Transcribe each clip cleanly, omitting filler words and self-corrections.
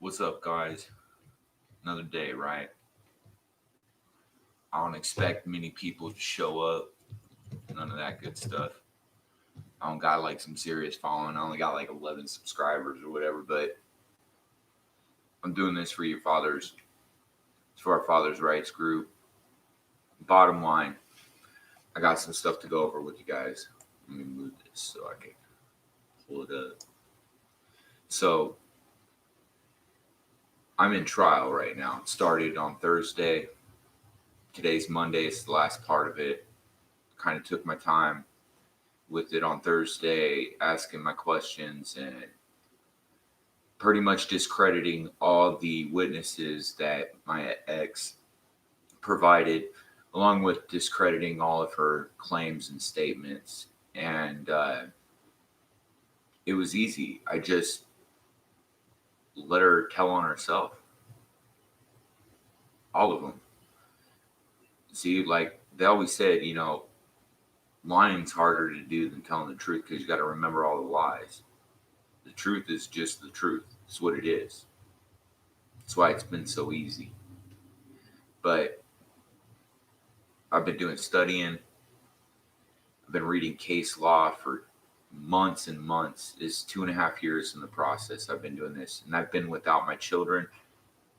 What's up, guys? Another day, right? I don't expect many people to show up. None of that good stuff. I don't got like some serious following. I only got like 11 subscribers or whatever, but I'm doing this for your fathers. It's for our Fathers' Rights group. Bottom line, I got some stuff to go over with you guys. Let me move this so I can pull it up. So, I'm in trial right now. It started on Thursday. Today's Monday. It's the last part of it. Kind of took my time with it on Thursday, asking my questions and pretty much discrediting all the witnesses that my ex provided, along with discrediting all of her claims and statements. And it was easy. I just let her tell on herself. All of them. See, like they always said, lying's harder to do than telling the truth because you got to remember all the lies. The truth is just the truth. It's what it is. That's why it's been so easy. But I've been doing studying. I've been reading case law for months and months. It's 2.5 years in the process. I've been doing this, and I've been without my children,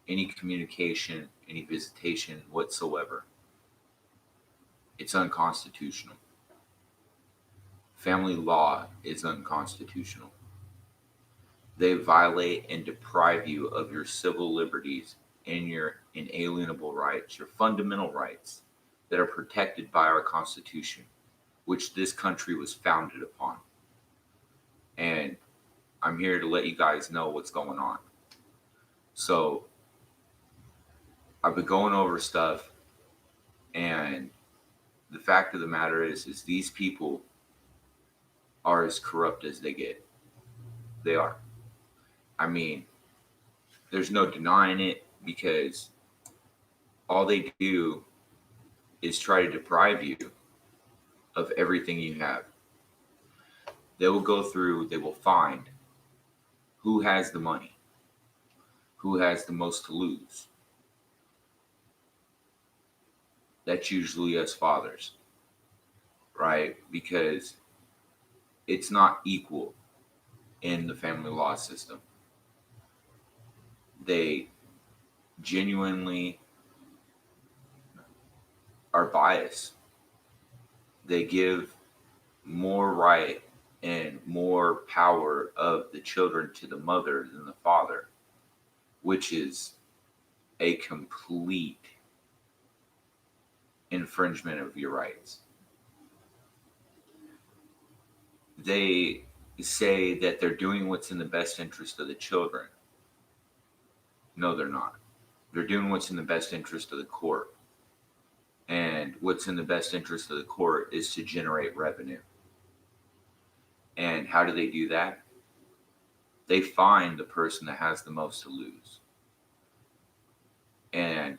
any communication, any visitation whatsoever. It's unconstitutional. Family law is unconstitutional. They violate and deprive you of your civil liberties and your inalienable rights, your fundamental rights that are protected by our Constitution, which this country was founded upon. And I'm here to let you guys know what's going on. So I've been going over stuff, and the fact of the matter is these people are as corrupt as they get. They are. I mean, there's no denying it because all they do is try to deprive you of everything you have. They will go through, they will find who has the money, who has the most to lose. That's usually us fathers, right? Because it's not equal in the family law system. They genuinely are biased. They give more right and more power of the children to the mother than the father, which is a complete infringement of your rights. They say that they're doing what's in the best interest of the children. No, they're not. They're doing what's in the best interest of the court. And what's in the best interest of the court is to generate revenue. And how do they do that? They find the person that has the most to lose. And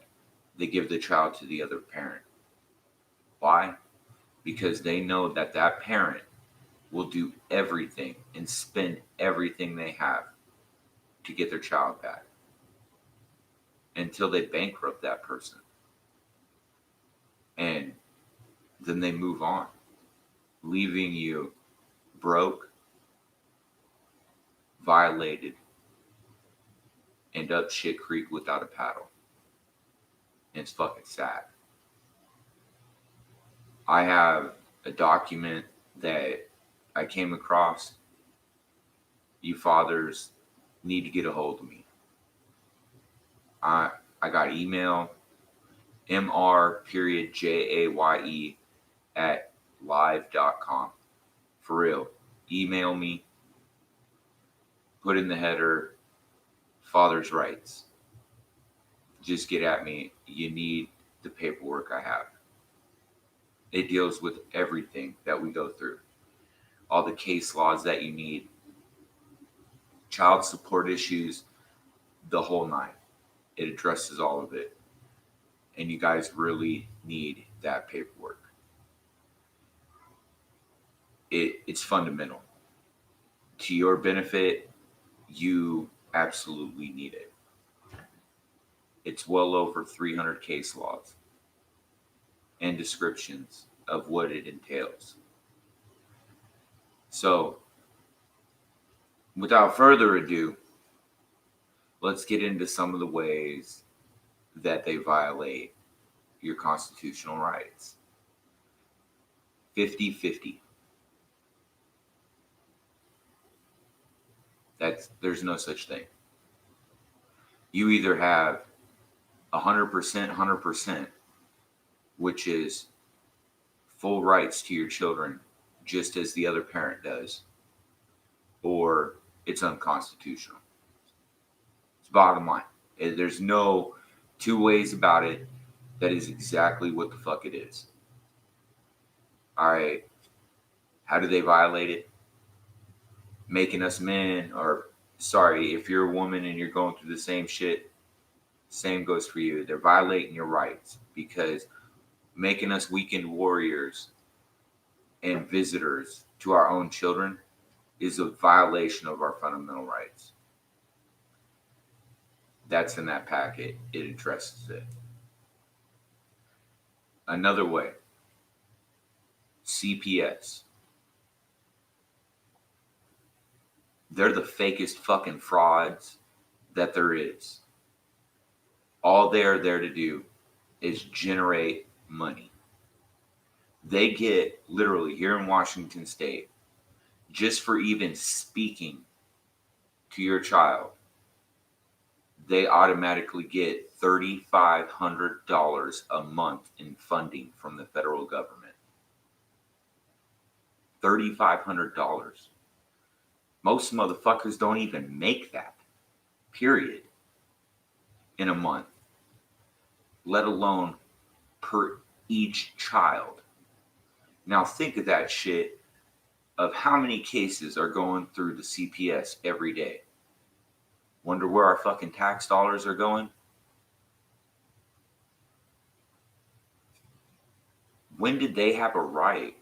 they give the child to the other parent. Why? Because they know that that parent will do everything and spend everything they have to get their child back until they bankrupt that person. And then they move on, leaving you broke, violated, and up shit creek without a paddle. And it's fucking sad. I have a document that I came across. You fathers need to get a hold of me. I got email, mr.jaye at live.com. For real. Email me. Put in the header, Father's Rights. Just get at me. You need the paperwork I have. It deals with everything that we go through. All the case laws that you need. Child support issues. The whole nine. It addresses all of it. And you guys really need that paperwork. It's fundamental. To your benefit, you absolutely need it. It's well over 300 case laws and descriptions of what it entails. So, without further ado, let's get into some of the ways that they violate your constitutional rights. 50-50. There's no such thing. You either have 100%, 100%, which is full rights to your children, just as the other parent does, or it's unconstitutional. It's bottom line. There's no two ways about it. That is exactly what the fuck it is. All right. How do they violate it? Making us men, or sorry, if you're a woman and you're going through the same shit, same goes for you. They're violating your rights because making us weekend warriors and visitors to our own children is a violation of our fundamental rights. That's in that packet. It addresses it. Another way, CPS. They're the fakest fucking frauds that there is. All they're there to do is generate money. They get, literally, here in Washington State, just for even speaking to your child, they automatically get $3,500 a month in funding from the federal government. $3,500. Most motherfuckers don't even make that, period, in a month, let alone per each child. Now think of that shit, of how many cases are going through the CPS every day. Wonder where our fucking tax dollars are going? When did they have a right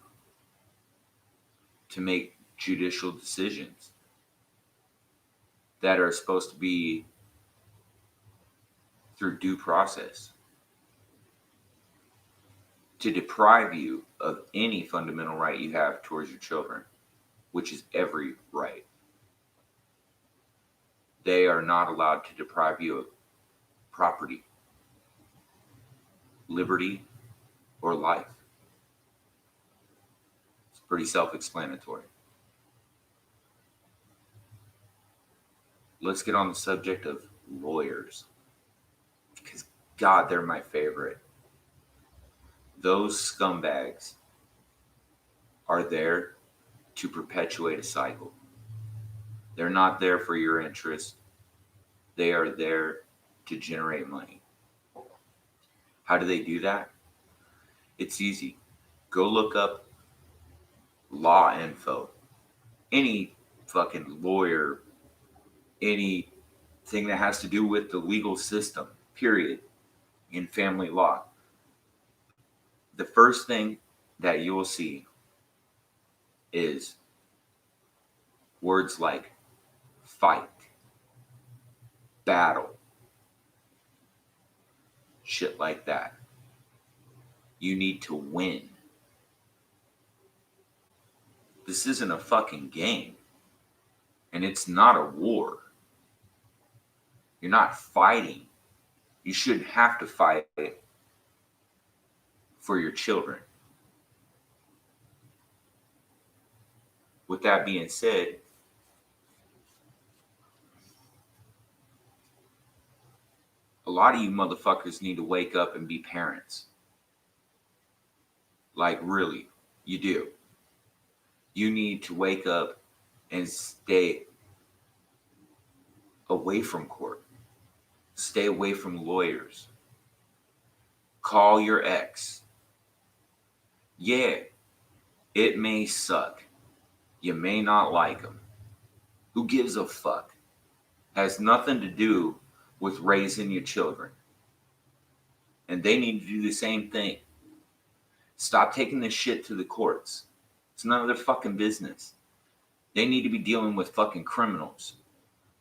to make judicial decisions that are supposed to be through due process? To deprive you of any fundamental right you have towards your children, which is every right. They are not allowed to deprive you of property, liberty, or life. It's pretty self-explanatory. Let's get on the subject of lawyers, because God, they're my favorite. Those scumbags are there to perpetuate a cycle. They're not there for your interest. They are there to generate money. How do they do that? It's easy. Go look up law info. Any fucking lawyer, anything that has to do with the legal system, period, in family law. The first thing that you will see is words like fight, battle, shit like that. You need to win. This isn't a fucking game. And it's not a war. You're not fighting. You shouldn't have to fight for your children. With that being said, a lot of you motherfuckers need to wake up and be parents. Like, really, you do. You need to wake up and stay away from court. Stay away from lawyers. Call your ex. Yeah, it may suck. You may not like them. Who gives a fuck? Has nothing to do with raising your children. And they need to do the same thing. Stop taking this shit to the courts. It's none of their fucking business. They need to be dealing with fucking criminals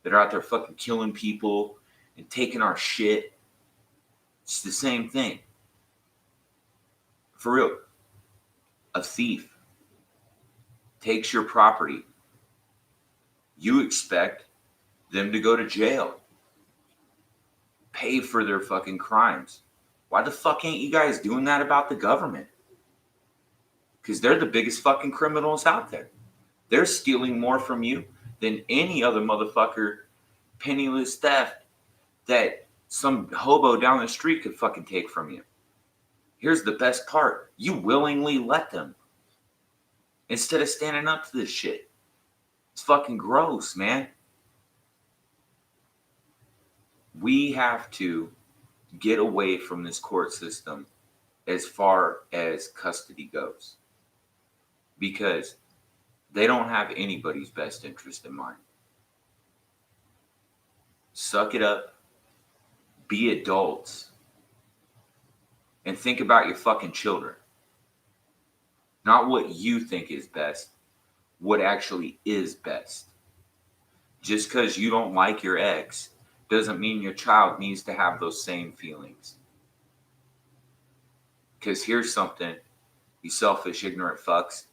that are out there fucking killing people and taking our shit. It's the same thing. For real. A thief takes your property. You expect them to go to jail, pay for their fucking crimes. Why the fuck ain't you guys doing that about the government? Because they're the biggest fucking criminals out there. They're stealing more from you than any other motherfucker, penniless theft that some hobo down the street could fucking take from you. Here's the best part. You willingly let them. Instead of standing up to this shit. It's fucking gross, man. We have to get away from this court system as far as custody goes. Because they don't have anybody's best interest in mind. Suck it up. Be adults. And think about your fucking children. Not what you think is best. What actually is best. Just because you don't like your ex doesn't mean your child needs to have those same feelings. Because here's something, you selfish, ignorant fucks.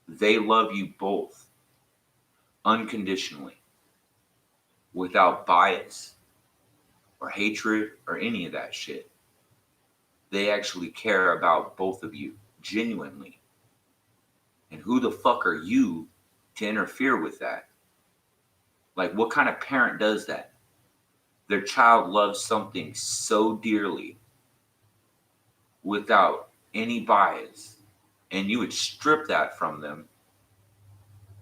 They love you both unconditionally, without bias or hatred or any of that shit. They actually care about both of you genuinely. And who the fuck are you to interfere with that? Like, what kind of parent does that? Their child loves something so dearly without any bias, and you would strip that from them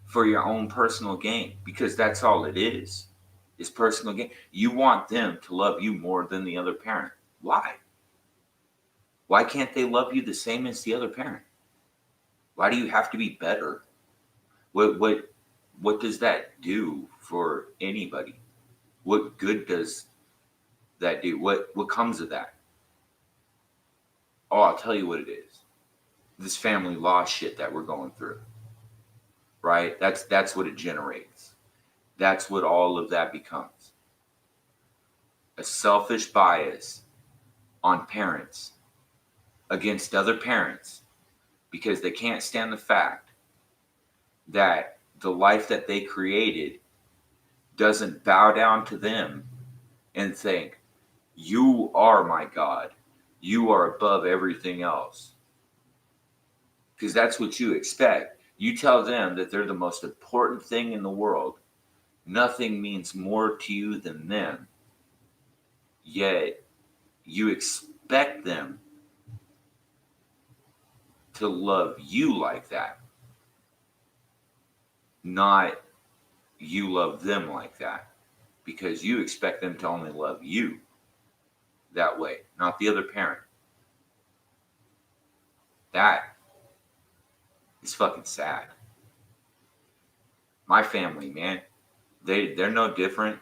for your own personal gain, because that's all it is personal gain. You want them to love you more than the other parent. Why? Why can't they love you the same as the other parent? Why do you have to be better? What does that do for anybody? What good does that do? What comes of that? Oh, I'll tell you what it is. This family law shit that we're going through. Right? That's what it generates. That's what all of that becomes. A selfish bias on parents against other parents because they can't stand the fact that the life that they created doesn't bow down to them and think, you are my God. You are above everything else. Because that's what you expect. You tell them that they're the most important thing in the world. Nothing means more to you than them. Yet you expect them to love you like that. Not you love them like that. Because you expect them to only love you that way, not the other parent. That is fucking sad. My family, man, they're no different.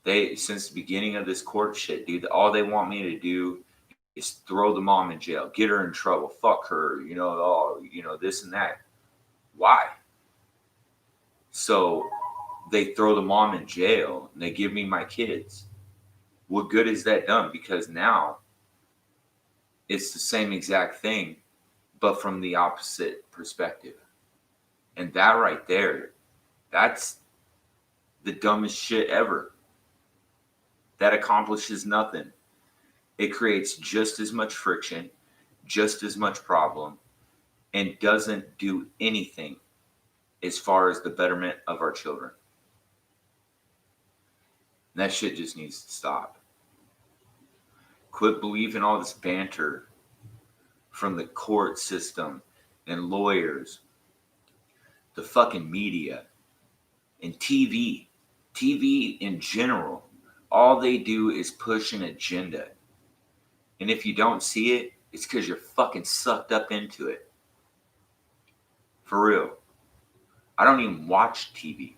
They, since the beginning of this court shit, dude, all they want me to do is throw the mom in jail, get her in trouble, fuck her, this and that. Why? So they throw the mom in jail and they give me my kids. What good is that done? Because now it's the same exact thing, but from the opposite perspective. And that right there, that's the dumbest shit ever. That accomplishes nothing. It creates just as much friction, just as much problem, and doesn't do anything as far as the betterment of our children. And that shit just needs to stop. Quit believing all this banter from the court system and lawyers, the fucking media, and TV. TV in general, all they do is push an agenda. And if you don't see it, it's because you're fucking sucked up into it. For real. I don't even watch TV.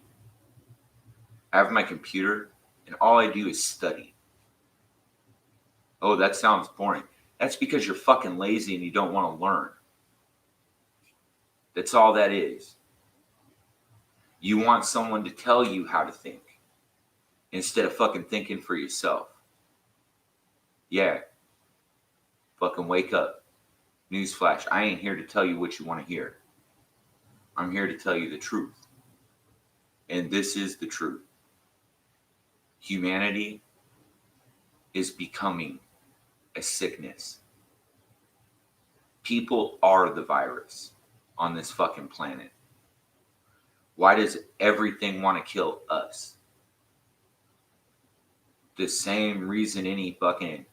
I have my computer, and all I do is study. Oh, that sounds boring. That's because you're fucking lazy and you don't want to learn. That's all that is. You want someone to tell you how to think instead of fucking thinking for yourself. Yeah, fucking wake up. Newsflash, I ain't here to tell you what you want to hear. I'm here to tell you the truth. And this is the truth. Humanity is becoming a sickness. People are the virus on this fucking planet. Why does everything want to kill us? The same reason any fucking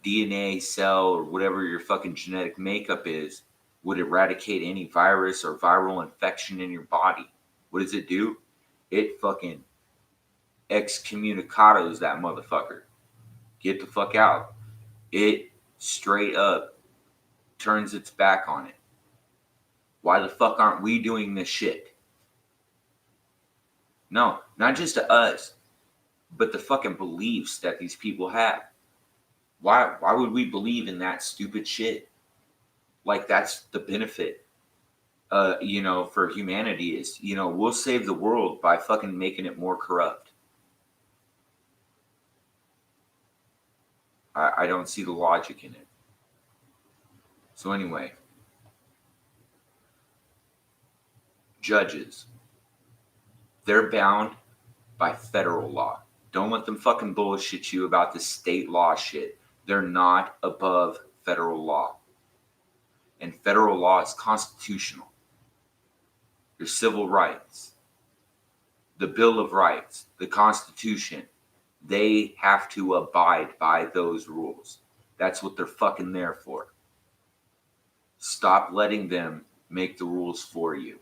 DNA cell or whatever your fucking genetic makeup is would eradicate any virus or viral infection in your body. What does it do? It fucking excommunicados that motherfucker. Get the fuck out. It straight up turns its back on it. Why the fuck aren't we doing this shit? No, not just to us, but the fucking beliefs that these people have. Why would we believe in that stupid shit? Like that's the benefit for humanity is, we'll save the world by fucking making it more corrupt. I don't see the logic in it. So anyway, judges, they're bound by federal law. Don't let them fucking bullshit you about the state law shit. They're not above federal law. And federal law is constitutional. Your civil rights, the Bill of Rights, the Constitution, they have to abide by those rules. That's what they're fucking there for. Stop letting them make the rules for you.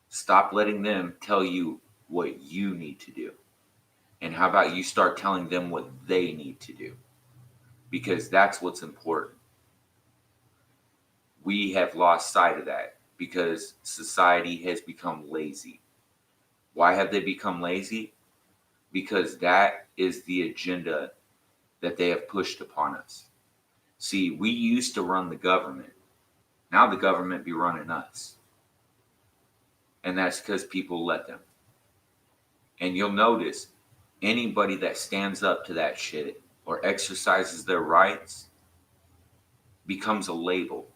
Stop letting them tell you what you need to do. And how about you start telling them what they need to do? Because that's what's important. We have lost sight of that because society has become lazy. Why have they become lazy? Because that is the agenda that they have pushed upon us. See, we used to run the government. Now the government be running us. And that's because people let them. And you'll notice anybody that stands up to that shit or exercises their rights becomes a label.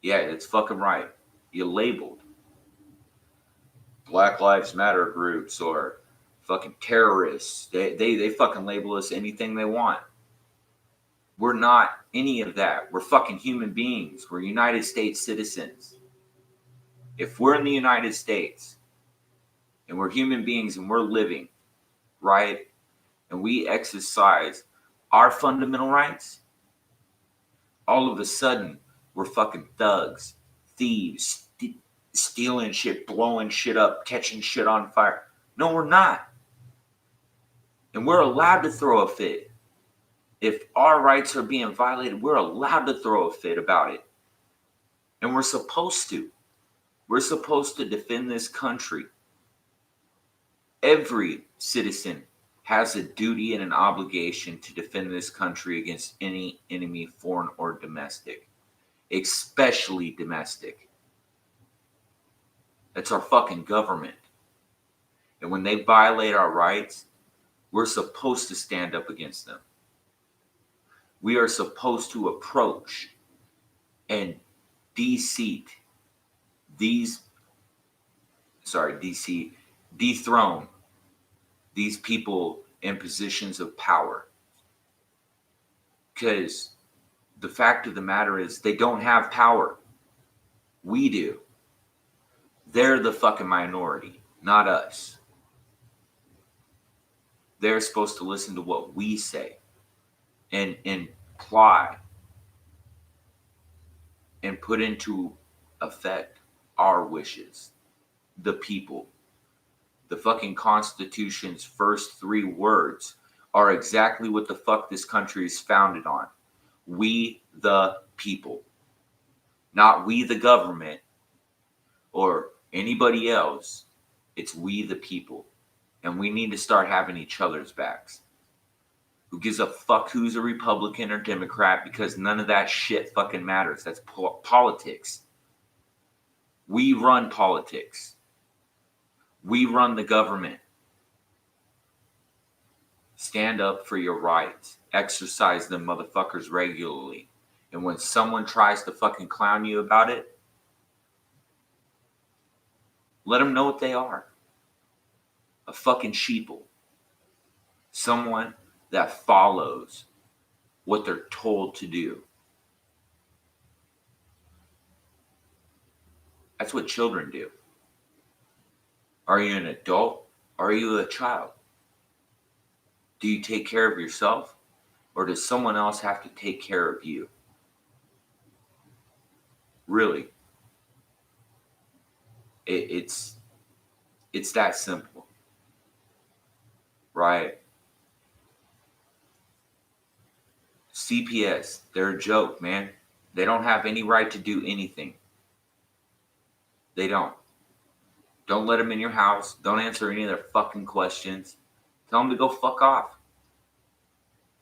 Yeah, it's fucking right. You're labeled. Black Lives Matter groups or fucking terrorists. They fucking label us anything they want. We're not any of that. We're fucking human beings. We're United States citizens. If we're in the United States and we're human beings and we're living, right, and we exercise our fundamental rights, all of a sudden we're fucking thugs, thieves, stealing shit, blowing shit up, catching shit on fire. No, we're not. And we're allowed to throw a fit. If our rights are being violated, we're allowed to throw a fit about it. And we're supposed to. We're supposed to defend this country. Every citizen has a duty and an obligation to defend this country against any enemy, foreign or domestic. Especially domestic. That's our fucking government. And when they violate our rights, we're supposed to stand up against them. We are supposed to approach and dethrone these people in positions of power. Because the fact of the matter is they don't have power. We do. They're the fucking minority, not us. They're supposed to listen to what we say and apply and put into effect our wishes. The people. The fucking Constitution's first 3 words are exactly what the fuck this country is founded on. We the people. Not we the government or anybody else. It's we the people. And we need to start having each other's backs. Who gives a fuck who's a Republican or Democrat, because none of that shit fucking matters. That's politics. We run politics. We run the government. Stand up for your rights. Exercise them motherfuckers regularly. And when someone tries to fucking clown you about it, let them know what they are. A fucking sheeple. Someone that follows what they're told to do. That's what children do. Are you an adult? Or are you a child? Do you take care of yourself? Or does someone else have to take care of you? Really. It's that simple. Right? CPS, they're a joke, man. They don't have any right to do anything. They don't. Don't let them in your house. Don't answer any of their fucking questions. Tell them to go fuck off.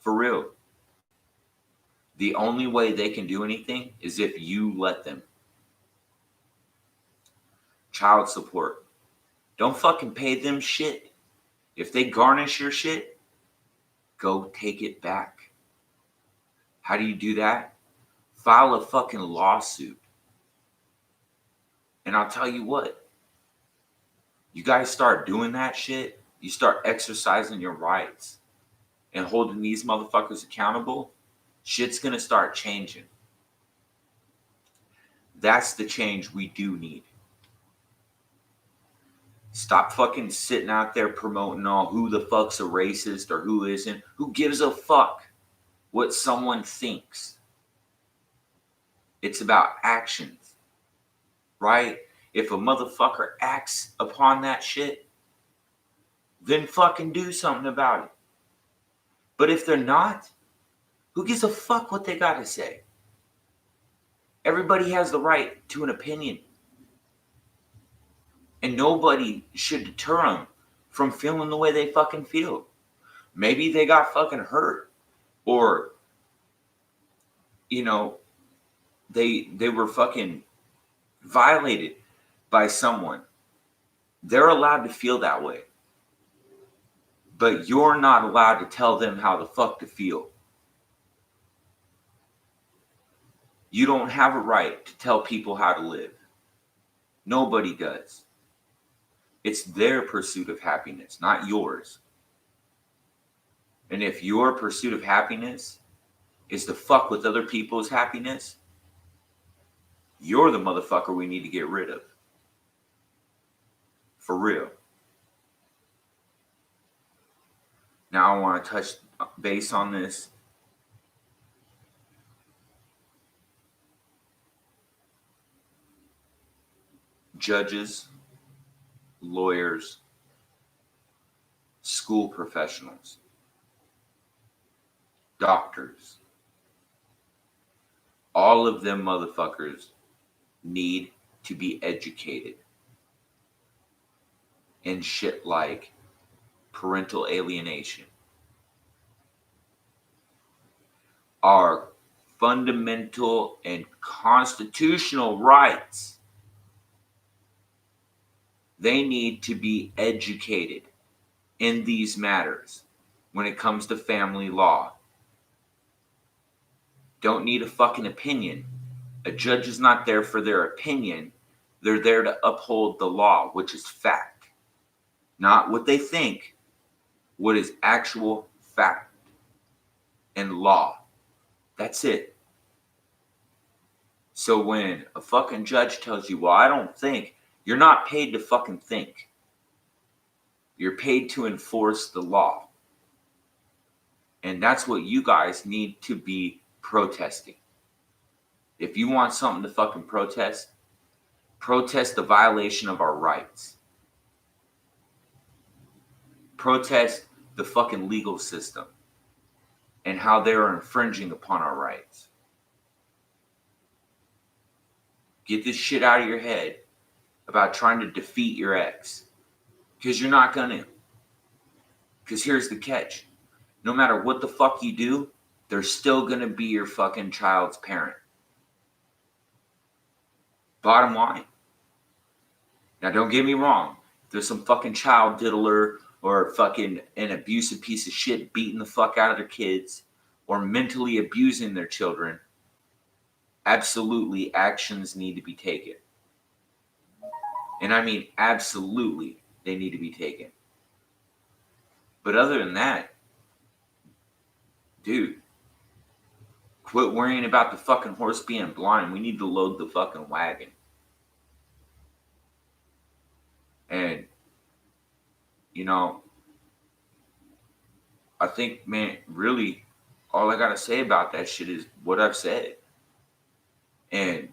For real. The only way they can do anything is if you let them. Child support. Don't fucking pay them shit. If they garnish your shit, go take it back. How do you do that? File a fucking lawsuit. And I'll tell you what. You guys start doing that shit. You start exercising your rights and holding these motherfuckers accountable. Shit's gonna start changing. That's the change we do need. Stop fucking sitting out there promoting all who the fuck's a racist or who isn't. Who gives a fuck what someone thinks? It's about actions, right? If a motherfucker acts upon that shit, then fucking do something about it. But if they're not, who gives a fuck what they gotta say? Everybody has the right to an opinion. And nobody should deter them from feeling the way they fucking feel. Maybe they got fucking hurt. Or, you know, they were fucking violated by someone. They're allowed to feel that way. But you're not allowed to tell them how the fuck to feel. You don't have a right to tell people how to live. Nobody does. It's their pursuit of happiness, not yours. And if your pursuit of happiness is to fuck with other people's happiness, you're the motherfucker we need to get rid of. For real. Now I want to touch base on this. Judges, lawyers, school professionals, doctors, all of them motherfuckers need to be educated in shit like parental alienation, our fundamental and constitutional rights. They need to be educated in these matters when it comes to family law. Don't need a fucking opinion. A judge is not there for their opinion. They're there to uphold the law, which is fact. Not what they think, what is actual fact and law. That's it. So when a fucking judge tells you, well, I don't think, you're not paid to fucking think. You're paid to enforce the law. And that's what you guys need to be protesting. If you want something to fucking protest the violation of our rights. Protest the fucking legal system and how they are infringing upon our rights. Get this shit out of your head about trying to defeat your ex. Because you're not gonna. Because here's the catch. No matter what the fuck you do, they're still gonna be your fucking child's parent. Bottom line. Now don't get me wrong. There's some fucking child diddler or fucking an abusive piece of shit beating the fuck out of their kids or mentally abusing their children, absolutely actions need to be taken. And I mean, absolutely, they need to be taken. But other than that, dude, quit worrying about the fucking horse being blind. We need to load the fucking wagon. And, you know, I think, man, really, all I got to say about that shit is what I've said. And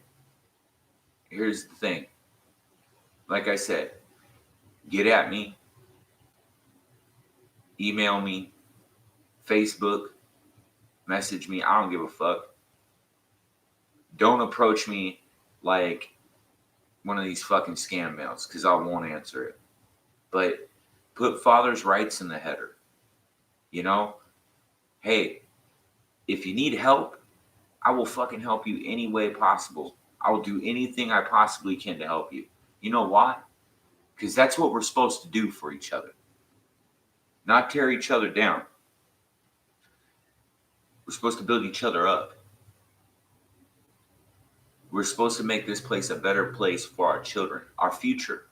here's the thing. Like I said, get at me, email me, Facebook, message me. I don't give a fuck. Don't approach me like one of these fucking scam mails because I won't answer it. But put father's rights in the header. You know, hey, if you need help, I will fucking help you any way possible. I will do anything I possibly can to help you. You know why? Because that's what we're supposed to do for each other. Not tear each other down. We're supposed to build each other up. We're supposed to make this place a better place for our children, our future.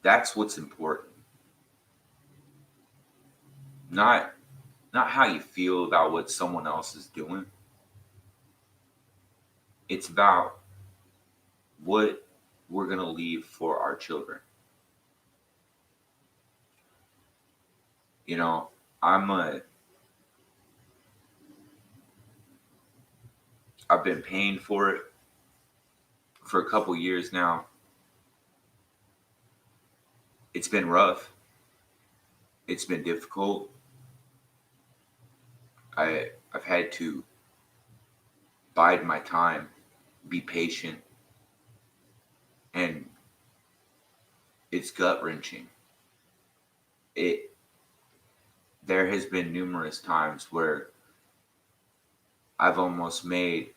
That's what's important. Not how you feel about what someone else is doing. It's about what we're going to leave for our children. You know, I've been paying for it for a couple years now. It's been rough. It's been difficult. I've had to bide my time, be patient, and it's gut-wrenching. There has been numerous times where I've almost made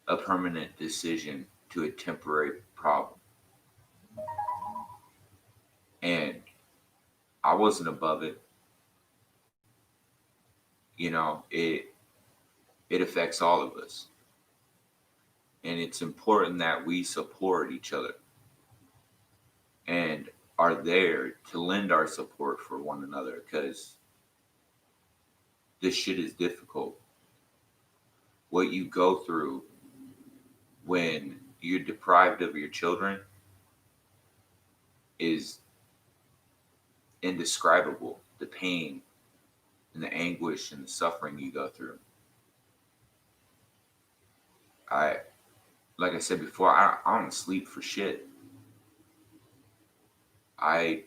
a permanent decision to a temporary problem. And I wasn't above it. You know, it affects all of us. And it's important that we support each other and are there to lend our support for one another because this shit is difficult. What you go through when you're deprived of your children is indescribable. The pain and the anguish and the suffering you go through. Like I said before, I don't sleep for shit. I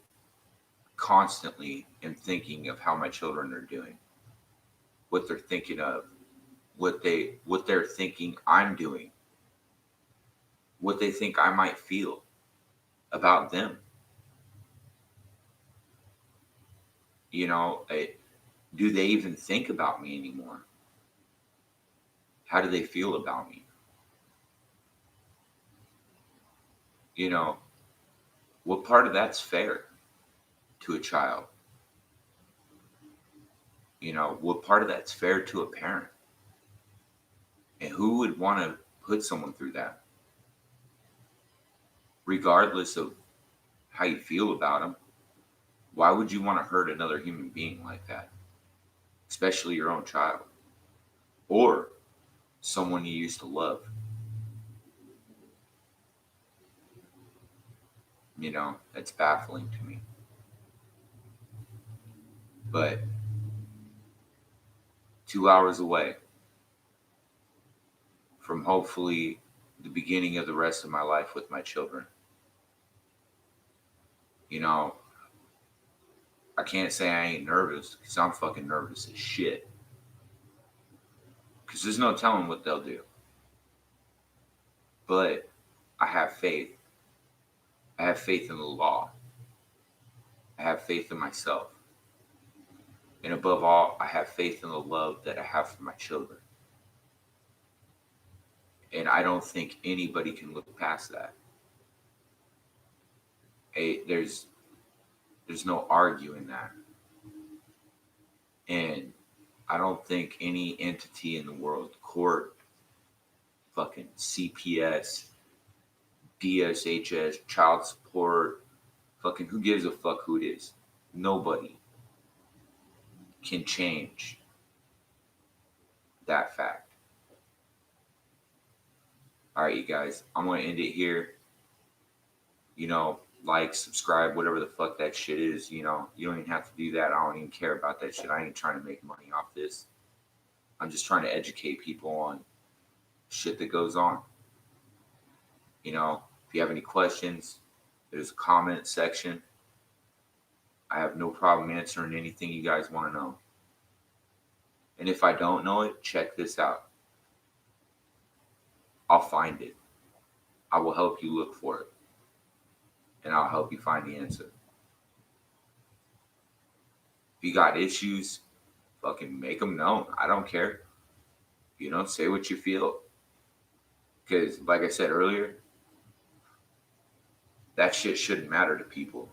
constantly am thinking of how my children are doing, what they're thinking of, what they're thinking I'm doing, what they think I might feel about them. You know, do they even think about me anymore? How do they feel about me? You know, what part of that's fair to a child? You know, what part of that's fair to a parent? And who would want to put someone through that? Regardless of how you feel about them, why would you want to hurt another human being like that? Especially your own child or someone you used to love. You know, that's baffling to me. But 2 hours away from hopefully the beginning of the rest of my life with my children. You know, I can't say I ain't nervous because I'm fucking nervous as shit. Because there's no telling what they'll do. But I have faith. I have faith in the law. I have faith in myself. And above all, I have faith in the love that I have for my children. And I don't think anybody can look past that. there's no arguing that. And I don't think any entity in the world, court, fucking CPS, DSHS, child support, fucking who gives a fuck who it is? Nobody can change that fact. All right, you guys, I'm going to end it here. You know, like, subscribe, whatever the fuck that shit is. You know, you don't even have to do that. I don't even care about that shit. I ain't trying to make money off this. I'm just trying to educate people on shit that goes on. You know, if you have any questions, there's a comment section. I have no problem answering anything you guys want to know. And if I don't know it, check this out. I'll find it. I will help you look for it. And I'll help you find the answer. If you got issues, fucking make them known. I don't care. You know, say what you feel. Because, like I said earlier, that shit shouldn't matter to people.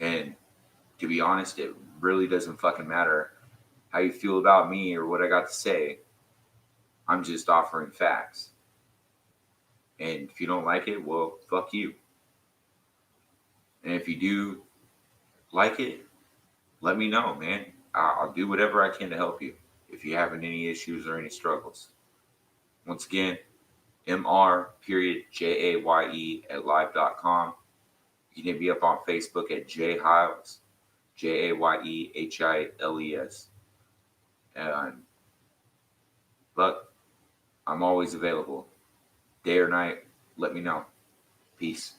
And to be honest, it really doesn't fucking matter how you feel about me or what I got to say. I'm just offering facts. And if you don't like it, well, fuck you. And if you do like it, let me know, man. I'll do whatever I can to help you if you're having any issues or any struggles. Once again, mr.jaye@live.com. You can hit me up on Facebook at Jayhiles, Jayehiles. And look, I'm always available. Day or night, let me know. Peace.